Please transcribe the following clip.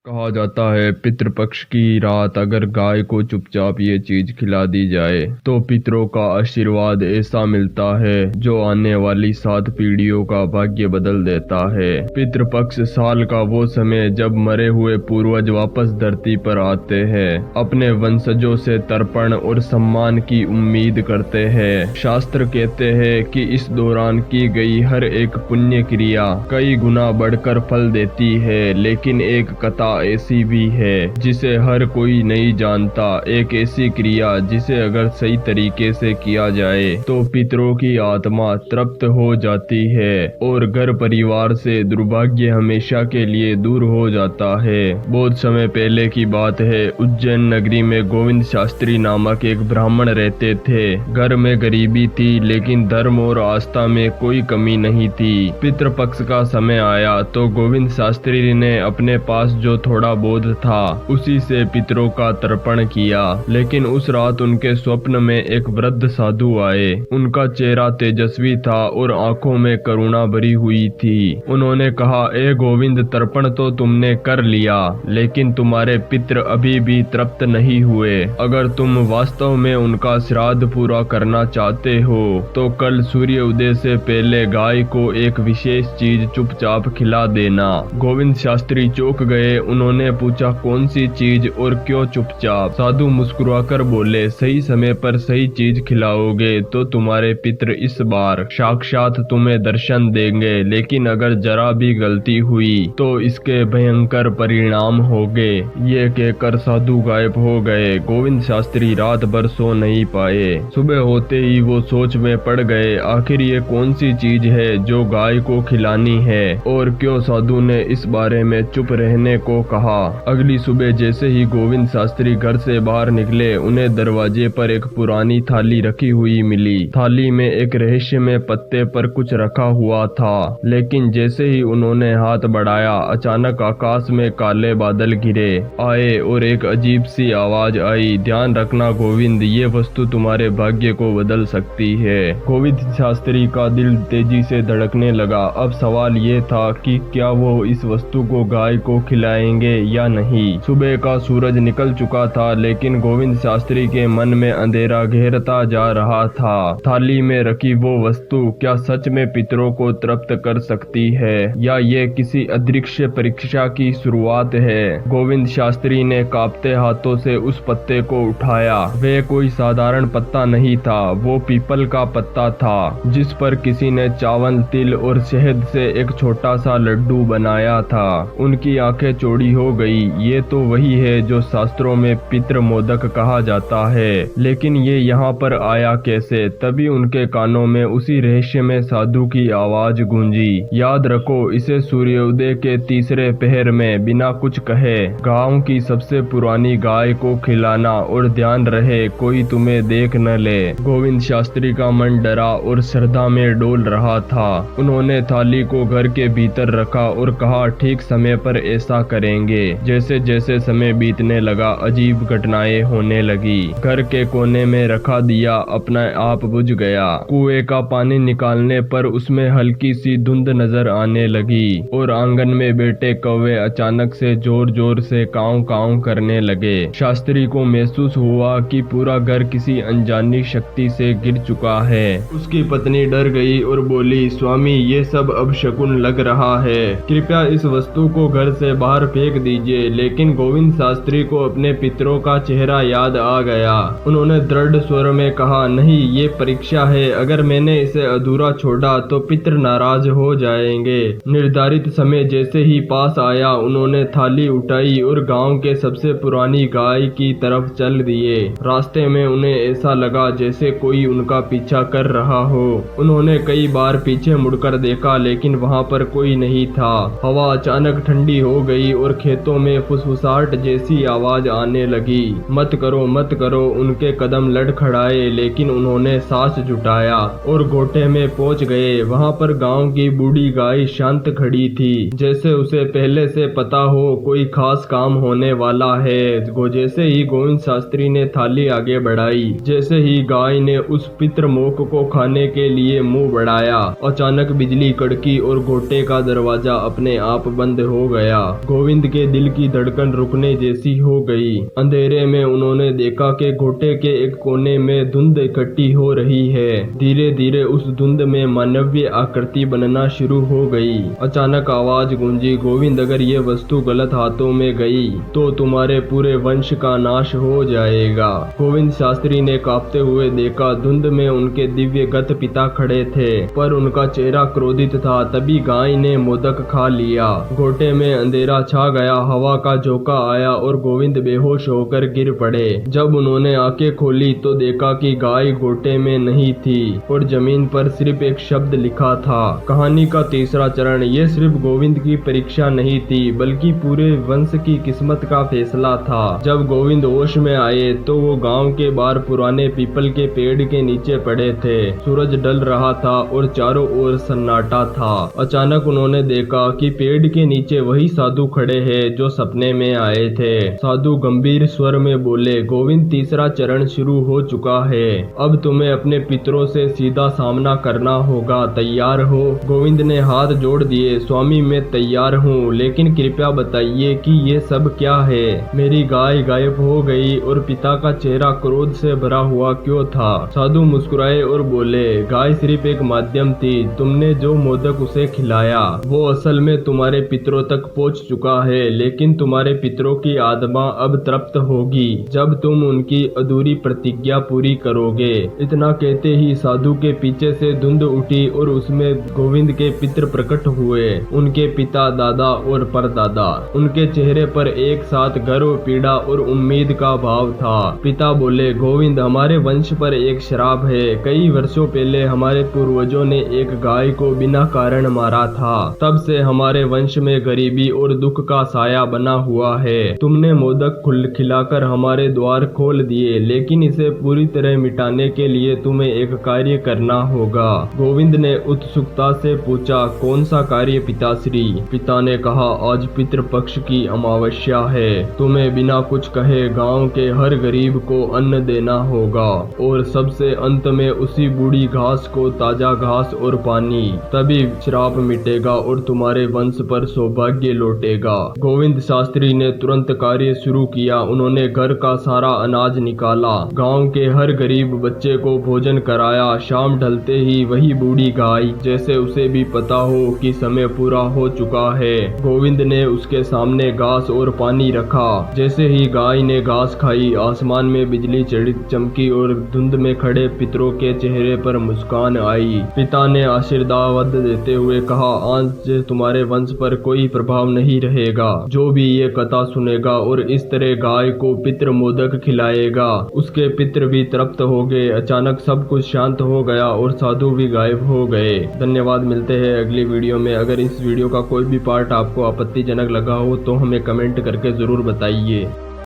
कहा जाता है पितृपक्ष की रात अगर गाय को चुपचाप ये चीज खिला दी जाए तो पितरों का आशीर्वाद ऐसा मिलता है जो आने वाली 7 पीढ़ियों का भाग्य बदल देता है। पितृपक्ष साल का वो समय जब मरे हुए पूर्वज वापस धरती पर आते हैं, अपने वंशजों से तर्पण और सम्मान की उम्मीद करते हैं। शास्त्र कहते हैं कि इस दौरान की गई हर एक पुण्य क्रिया कई गुना बढ़कर फल देती है, लेकिन एक कथा ऐसी भी है जिसे हर कोई नहीं जानता। एक ऐसी क्रिया जिसे अगर सही तरीके से किया जाए तो पितरों की आत्मा तृप्त हो जाती है और घर परिवार से दुर्भाग्य हमेशा के लिए दूर हो जाता है। बहुत समय पहले की बात है, उज्जैन नगरी में गोविंद शास्त्री नामक एक ब्राह्मण रहते थे। घर में गरीबी थी लेकिन धर्म और आस्था में कोई कमी नहीं थी। पितृपक्ष का समय आया तो गोविंद शास्त्री ने अपने पास जो थोड़ा बोध था उसी से पितरों का तर्पण किया। लेकिन उस रात उनके स्वप्न में एक वृद्ध साधु आए। उनका चेहरा तेजस्वी था और आंखों में करुणा भरी हुई थी। उन्होंने कहा, ए गोविंद, तर्पण तो तुमने कर लिया लेकिन तुम्हारे पितृ अभी भी तृप्त नहीं हुए। अगर तुम वास्तव में उनका श्राद्ध पूरा करना चाहते हो तो कल सूर्य उदय से पहले गाय को एक विशेष चीज चुपचाप खिला देना। गोविंद शास्त्री चौंक गए। उन्होंने पूछा, कौन सी चीज और क्यों चुपचाप? साधु मुस्कुराकर बोले, सही समय पर सही चीज खिलाओगे तो तुम्हारे पितृ इस बार साक्षात तुम्हें दर्शन देंगे, लेकिन अगर जरा भी गलती हुई तो इसके भयंकर परिणाम होंगे। ये कहकर साधु गायब हो गए। गोविंद शास्त्री रात भर सो नहीं पाए। सुबह होते ही वो सोच में पड़ गए, आखिर ये कौन सी चीज है जो गाय को खिलानी है और क्यों साधु ने इस बारे में चुप रहने को कहा। अगली सुबह जैसे ही गोविंद शास्त्री घर से बाहर निकले, उन्हें दरवाजे पर एक पुरानी थाली रखी हुई मिली। थाली में एक रहस्यमय पत्ते पर कुछ रखा हुआ था, लेकिन जैसे ही उन्होंने हाथ बढ़ाया अचानक आकाश में काले बादल घिरे आए और एक अजीब सी आवाज आई, ध्यान रखना गोविंद, ये वस्तु तुम्हारे भाग्य को बदल सकती है। गोविंद शास्त्री का दिल तेजी से धड़कने लगा। अब सवाल ये था कि क्या वो इस वस्तु को गाय को खिलाएंगे या नहीं। सुबह का सूरज निकल चुका था लेकिन गोविंद शास्त्री के मन में अंधेरा घेरता जा रहा था। थाली में रखी वो वस्तु क्या सच में पितरों को तृप्त कर सकती है या ये किसी अदृश्य परीक्षा की शुरुआत है। गोविंद शास्त्री ने कांपते हाथों से उस पत्ते को उठाया। वह कोई साधारण पत्ता नहीं था, वो पीपल का पत्ता था जिस पर किसी ने चावल, तिल और शहद से एक छोटा सा लड्डू बनाया था। उनकी आंखें चौड़ी हो गई। ये तो वही है जो शास्त्रों में पितृ मोदक कहा जाता है, लेकिन ये यहाँ पर आया कैसे? तभी उनके कानों में उसी रहस्य में साधु की आवाज गूंजी, याद रखो, इसे सूर्योदय के तीसरे पहर में बिना कुछ कहे गांव की सबसे पुरानी गाय को खिलाना और ध्यान रहे कोई तुम्हें देख न ले। गोविंद शास्त्री का मन डरा और श्रद्धा में डोल रहा था। उन्होंने थाली को घर के भीतर रखा और कहा, ठीक समय पर ऐसा करेंगे। जैसे जैसे समय बीतने लगा अजीब घटनाएं होने लगी। घर के कोने में रखा दिया अपने आप बुझ गया। कुएं का पानी निकालने पर उसमें हल्की सी धुंध नजर आने लगी और आंगन में बैठे कौवे अचानक से जोर जोर से काऊ काऊ करने लगे। शास्त्री को महसूस हुआ कि पूरा घर किसी अनजानी शक्ति से गिर चुका है। उसकी पत्नी डर गई और बोली, स्वामी, ये सब अब शकुन लग रहा है, कृपया इस वस्तु को घर से बाहर फेंक दीजिए। लेकिन गोविंद शास्त्री को अपने पितरों का चेहरा याद आ गया। उन्होंने दृढ़ स्वर में कहा, नहीं, ये परीक्षा है, अगर मैंने इसे अधूरा छोड़ा तो पितर नाराज हो जाएंगे। निर्धारित समय जैसे ही पास आया, उन्होंने थाली उठाई और गांव के सबसे पुरानी गाय की तरफ चल दिए। रास्ते में उन्हें ऐसा लगा जैसे कोई उनका पीछा कर रहा हो। उन्होंने कई बार पीछे मुड़कर देखा लेकिन वहां पर कोई नहीं था। हवा अचानक ठंडी हो गई और खेतों में फुसफुसाहट जैसी आवाज आने लगी। मत करो, मत करो, उनके कदम लड़खड़ाए लेकिन उन्होंने सांस जुटाया और गोटे में पहुंच गए। वहां पर गांव की बूढ़ी गाय शांत खड़ी थी, जैसे उसे पहले से पता हो कोई खास काम होने वाला है। जैसे ही गोविंद शास्त्री ने थाली आगे बढ़ाई, जैसे ही गाय ने उस पितृमोक को खाने के लिए मुंह बढ़ाया, अचानक बिजली कड़की और गोटे का दरवाजा अपने आप बंद हो गया। गोविंद गोविंद के दिल की धड़कन रुकने जैसी हो गई। अंधेरे में उन्होंने देखा कि घोटे के एक कोने में धुंध इकट्ठी हो रही है। धीरे धीरे उस धुंध में मानवीय आकृति बनना शुरू हो गई। अचानक आवाज गूंजी, गोविंद अगर ये वस्तु गलत हाथों में गई तो तुम्हारे पूरे वंश का नाश हो जाएगा। गोविंद शास्त्री ने कांपते हुए देखा, धुंध में उनके दिव्यगत पिता खड़े थे पर उनका चेहरा क्रोधित था। तभी गाय ने मोदक खा लिया। घोटे में अंधेरा छा गया, हवा का झोंका आया और गोविंद बेहोश होकर गिर पड़े। जब उन्होंने आंखें खोली तो देखा कि गाय घोटे में नहीं थी और जमीन पर सिर्फ एक शब्द लिखा था, कहानी का तीसरा चरण। ये सिर्फ गोविंद की परीक्षा नहीं थी बल्कि पूरे वंश की किस्मत का फैसला था। जब गोविंद होश में आए तो वो गांव के बाहर पुराने पीपल के पेड़ के नीचे पड़े थे। सूरज ढल रहा था और चारों ओर सन्नाटा था। अचानक उन्होंने देखा कि पेड़ के नीचे वही साधु खड़े हैं जो सपने में आए थे। साधु गंभीर स्वर में बोले, गोविंद तीसरा चरण शुरू हो चुका है। अब तुम्हें अपने पितरों से सीधा सामना करना होगा। तैयार हो? गोविंद ने हाथ जोड़ दिए। स्वामी मैं तैयार हूँ, लेकिन कृपया बताइए कि ये सब क्या है। मेरी गाय गायब हो गई और पिता का चेहरा क्रोध से भरा हुआ क्यों था? साधु मुस्कुराए और बोले, गाय सिर्फ एक माध्यम थी। तुमने जो मोदक उसे खिलाया वो असल में तुम्हारे पितरों तक पहुंच चुका है, लेकिन तुम्हारे पितरों की आत्मा अब तृप्त होगी जब तुम उनकी अधूरी प्रतिज्ञा पूरी करोगे। इतना कहते ही साधु के पीछे से धुंध उठी और उसमें गोविंद के पितर प्रकट हुए, उनके पिता, दादा और परदादा। उनके चेहरे पर एक साथ गर्व, पीड़ा और उम्मीद का भाव था। पिता बोले, गोविंद हमारे वंश पर एक श्राप है। कई वर्षों पहले हमारे पूर्वजों ने एक गाय को बिना कारण मारा था। तब से हमारे वंश में गरीबी और दुख का साया बना हुआ है। तुमने मोदक खिलाकर हमारे द्वार खोल दिए, लेकिन इसे पूरी तरह मिटाने के लिए तुम्हें एक कार्य करना होगा। गोविंद ने उत्सुकता से पूछा, कौन सा कार्य पिताश्री? पिता ने कहा, आज पितृपक्ष की अमावस्या है। तुम्हें बिना कुछ कहे गांव के हर गरीब को अन्न देना होगा और सबसे अंत में उसी बूढ़ी घास को ताजा घास और पानी। तभी श्राप मिटेगा और तुम्हारे वंश पर सौभाग्य लौटेगा। गोविंद शास्त्री ने तुरंत कार्य शुरू किया। उन्होंने घर का सारा अनाज निकाला, गांव के हर गरीब बच्चे को भोजन कराया। शाम ढलते ही वही बूढ़ी गाय, जैसे उसे भी पता हो कि समय पूरा हो चुका है, गोविंद ने उसके सामने घास और पानी रखा। जैसे ही गाय ने घास खाई, आसमान में बिजली चमकी और धुंध में खड़े पितरों के चेहरे पर मुस्कान आई। पिता ने आशीर्वाद देते हुए कहा, आज तुम्हारे वंश पर कोई प्रभाव नहीं रहेगा। जो भी ये कथा सुनेगा और इस तरह गाय को पितृ मोदक खिलाएगा, उसके पितृ भी तृप्त हो गए। अचानक सब कुछ शांत हो गया और साधु भी गायब हो गए। धन्यवाद। मिलते हैं अगली वीडियो में। अगर इस वीडियो का कोई भी पार्ट आपको आपत्तिजनक लगा हो तो हमें कमेंट करके जरूर बताइए।